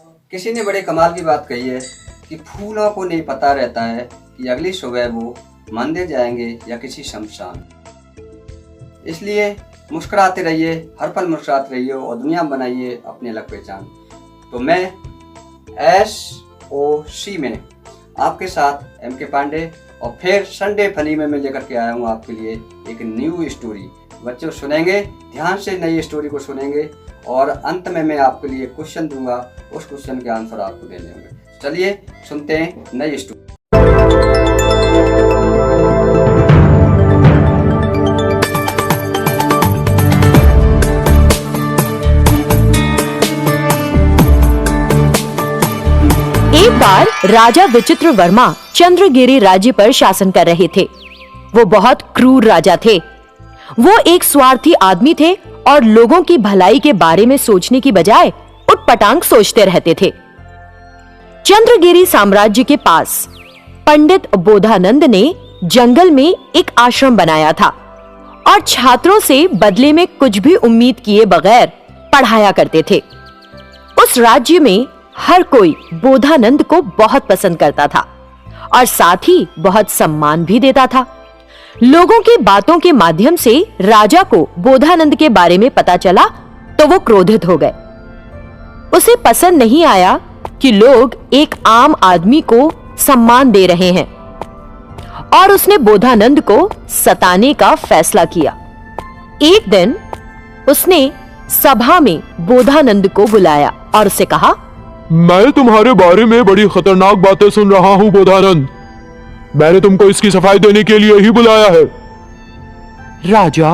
किसी ने बड़े कमाल की बात कही है कि फूलों को नहीं पता रहता है कि अगली सुबह वो मंदिर जाएंगे या किसी शमशान। इसलिए मुस्कुराते रहिए, हर पल मुस्कुराते रहिए और दुनिया में बनाइए अपनी अलग पहचान। तो मैं SOC में आपके साथ MK पांडे और फिर संडे फनी में मैं लेकर के आया हूँ आपके लिए एक न्यू स्टोरी। बच्चों सुनेंगे, ध्यान से नई स्टोरी को सुनेंगे और अंत में मैं आपके लिए क्वेश्चन दूंगा, उस क्वेश्चन के आंसर आपको देने होंगे। चलिए सुनते हैं नई स्टोरी। एक बार राजा विचित्र वर्मा चंद्रगिरी राज्य पर शासन कर रहे थे। वो बहुत क्रूर राजा थे। वो एक स्वार्थी आदमी थे और लोगों की भलाई के बारे में सोचने की बजाय उटपटांग सोचते रहते थे। चंद्रगिरी साम्राज्य के पास पंडित बोधानंद ने जंगल में एक आश्रम बनाया था और छात्रों से बदले में कुछ भी उम्मीद किए बगैर पढ़ाया करते थे। उस राज्य में हर कोई बोधानंद को बहुत पसंद करता था और साथ ही बहुत सम्मान भी देता था। लोगों की बातों के माध्यम से राजा को बोधानंद के बारे में पता चला तो वो क्रोधित हो गए। उसे पसंद नहीं आया कि लोग एक आम आदमी को सम्मान दे रहे हैं और उसने बोधानंद को सताने का फैसला किया। एक दिन उसने सभा में बोधानंद को बुलाया और उसे कहा, मैं तुम्हारे बारे में बड़ी खतरनाक बातें सुन रहा हूँ बोधानंद। मैंने तुमको इसकी सफाई देने के लिए ही बुलाया है। राजा,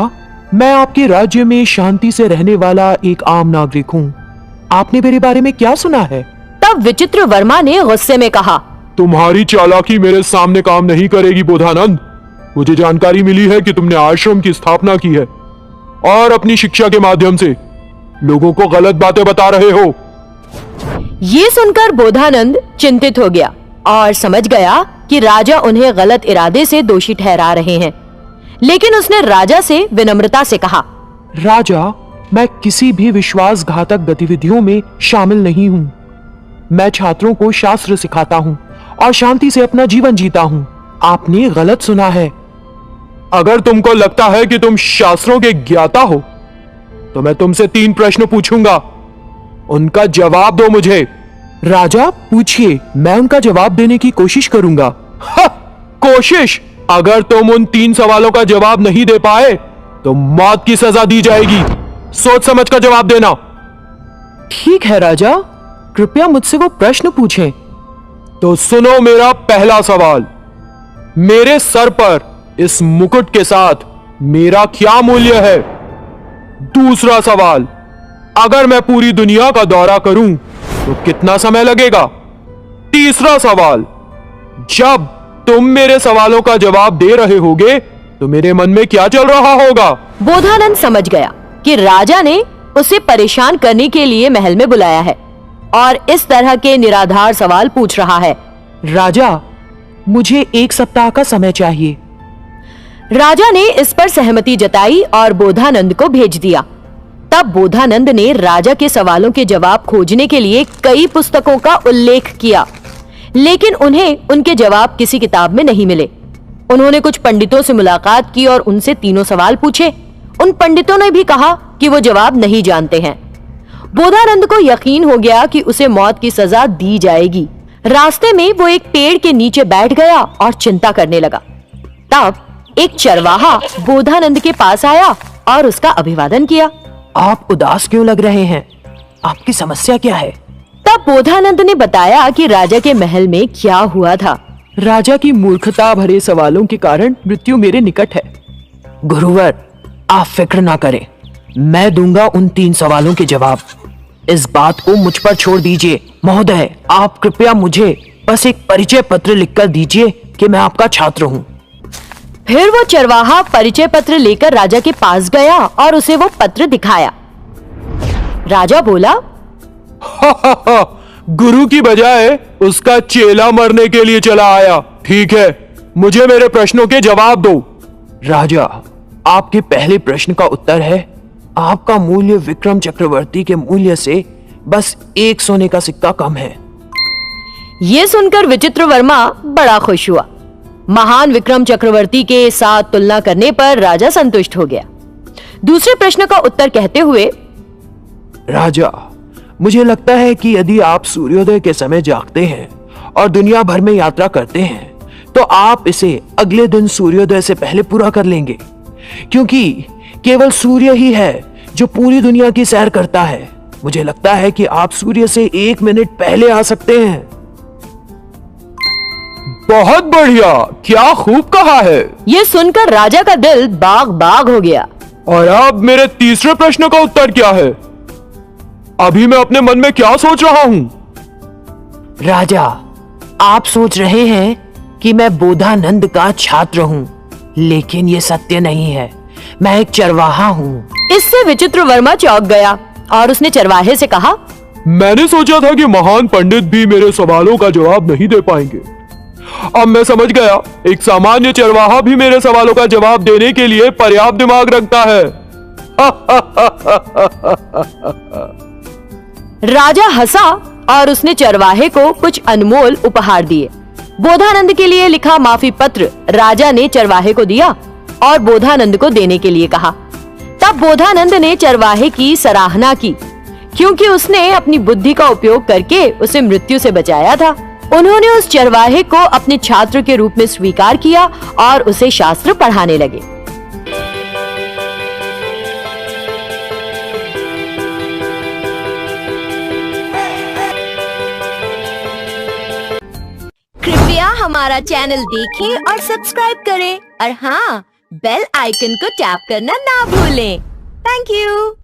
मैं आपके राज्य में शांति से रहने वाला एक आम नागरिक हूँ। आपने मेरे बारे में क्या सुना है? तब विचित्र वर्मा ने गुस्से में कहा, तुम्हारी चालाकी मेरे सामने काम नहीं करेगी बोधानंद। मुझे जानकारी मिली है कि तुमने आश्रम की स्थापना की है और अपनी शिक्षा के माध्यम से लोगों को गलत बातें बता रहे हो। ये सुनकर बोधानंद चिंतित हो गया और समझ गया कि राजा उन्हें गलत इरादे से दोषी ठहरा रहे हैं। लेकिन उसने राजा से विनम्रता से कहा, राजा, मैं किसी भी विश्वासघातक गतिविधियों में शामिल नहीं हूँ। मैं छात्रों को शास्त्र सिखाता हूँ और शांति से अपना जीवन जीता हूँ। आपने गलत सुना है। अगर तुमको लगता है कि तुम शास्त्रों के ज्ञाता हो तो मैं तुमसे 3 प्रश्न पूछूंगा, उनका जवाब दो मुझे। राजा, पूछिए, मैं उनका जवाब देने की कोशिश करूंगा। कोशिश? अगर तुम उन 3 सवालों का जवाब नहीं दे पाए तो मौत की सजा दी जाएगी। सोच समझ कर जवाब देना। ठीक है राजा, कृपया मुझसे वो प्रश्न पूछें। तो सुनो मेरा पहला सवाल। मेरे सर पर इस मुकुट के साथ मेरा क्या मूल्य है? दूसरा सवाल, अगर मैं पूरी दुनिया का दौरा करूं तो कितना समय लगेगा? तीसरा सवाल, जब तुम मेरे सवालों का जवाब दे रहे होगे तो मेरे मन में क्या चल रहा होगा? बोधानंद समझ गया कि राजा ने उसे परेशान करने के लिए महल में बुलाया है और इस तरह के निराधार सवाल पूछ रहा है। राजा, मुझे 1 सप्ताह का समय चाहिए। राजा ने इस पर सहमति जताई और बोधानंद को भेज दिया। तब बोधानंद ने राजा के सवालों के जवाब खोजने के लिए कई पुस्तकों का उल्लेख किया, लेकिन उन्हें उनके जवाब किसी किताब में नहीं मिले। उन्होंने कुछ पंडितों से मुलाकात की और उनसे तीनों सवाल पूछे। उन पंडितों ने भी कहा कि वो जवाब नहीं जानते हैं। बोधानंद को यकीन हो गया कि उसे मौत की सजा दी जाएगी। रास्ते में वो एक पेड़ के नीचे बैठ गया और चिंता करने लगा। तब एक चरवाहा बोधानंद के पास आया और उसका अभिवादन किया। आप उदास क्यों लग रहे हैं? आपकी समस्या क्या है? तब बोधानंद ने बताया कि राजा के महल में क्या हुआ था। राजा की मूर्खता भरे सवालों के कारण मृत्यु मेरे निकट है। गुरुवर, आप फिक्र ना करें, मैं दूंगा उन 3 सवालों के जवाब। इस बात को मुझ पर छोड़ दीजिए। महोदय, आप कृपया मुझे बस एक परिचय पत्र लिखकर दीजिए कि मैं आपका छात्र हूँ। फिर वो चरवाहा परिचय पत्र लेकर राजा के पास गया और उसे वो पत्र दिखाया। राजा बोला, गुरु की बजाय उसका चेला मरने के लिए चला आया। ठीक है, मुझे मेरे प्रश्नों के जवाब दो। राजा, आपके पहले प्रश्न का उत्तर है, आपका मूल्य विक्रम चक्रवर्ती के मूल्य से बस एक सोने का सिक्का कम है। ये सुनकर विचित्रवर्मा बड़ा खुश हुआ। महान विक्रम चक्रवर्ती के साथ तुलना करने पर राजा संतुष्ट हो गया। दूसरे प्रश्न का उत्तर कहते हुए, राजा, मुझे लगता है कि यदि आप सूर्योदय के समय जागते हैं और दुनिया भर में यात्रा करते हैं तो आप इसे अगले दिन सूर्योदय से पहले पूरा कर लेंगे, क्योंकि केवल सूर्य ही है जो पूरी दुनिया की सैर करता है। मुझे लगता है कि आप सूर्य से 1 मिनट पहले आ सकते हैं। बहुत बढ़िया, क्या खूब कहा है। यह सुनकर राजा का दिल बाग बाग हो गया। और अब मेरे तीसरे प्रश्न का उत्तर क्या है? अभी मैं अपने मन में क्या सोच रहा हूं? राजा, आप सोच रहे हैं कि मैं बोधानंद का छात्र हूं, लेकिन यह सत्य नहीं है। मैं एक चरवाहा हूं। इससे विचित्रवर्मा चौंक गया और उसने चरवाहे से कहा, मैंने सोचा था कि महान पंडित भी मेरे सवालों का जवाब नहीं दे पाएंगे। अब मैं समझ गया, एक सामान्य चरवाहा भी मेरे सवालों का जवाब देने के लिए पर्याप्त दिमाग रखता है। राजा हंसा और उसने चरवाहे को कुछ अनमोल उपहार दिए। बोधानंद के लिए लिखा माफी पत्र राजा ने चरवाहे को दिया और बोधानंद को देने के लिए कहा। तब बोधानंद ने चरवाहे की सराहना की, क्योंकि उसने अपनी बुद्धि का उपयोग करके उसे मृत्यु से बचाया था। उन्होंने उस चरवाहे को अपने छात्र के रूप में स्वीकार किया और उसे शास्त्र पढ़ाने लगे। कृपया हमारा चैनल देखें और सब्सक्राइब करें और हाँ, बेल आइकन को टैप करना ना भूलें। Thank you.